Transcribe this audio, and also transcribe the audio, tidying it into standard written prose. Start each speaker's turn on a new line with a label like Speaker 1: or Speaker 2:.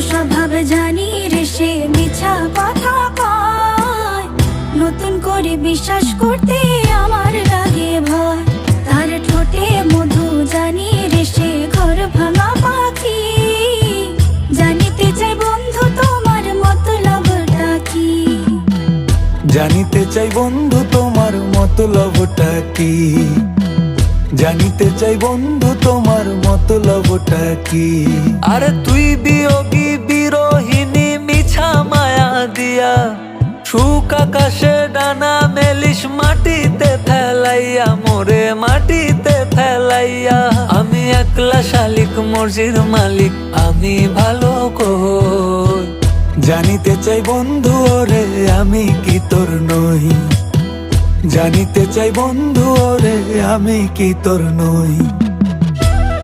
Speaker 1: স্বভাব জানি রে সে মিছা কথা কয়, নতুন করে বিশ্বাস করতে আমার লাগে ভয়। তার ঠোঁটে মধু জানি রে সে ঘর ভাঙা পাখি, জানিতে চাই বন্ধু তোমার মতলবটা কি।
Speaker 2: জানিতে চাই বন্ধু তোমার মতলবটা কি, জানিতে চাই বন্ধু তোমার মতলবটা কি।
Speaker 3: আরে তুই বিয়োগী বিরোহিনী মিছা মায়া দিয়া, সুখ আকাশে ডানা মেলিস মাটিতে ফেলাইয়া, মোরে মাটিতে ফেলাইয়া। আমি একলা শালিক মর্জির মালিক, আমি ভালো কই।
Speaker 2: জানিতে চাই বন্ধু ওরে আমি কি তোর নই, জানিতে চাই বন্ধু ওরে আমি কি তোর নই।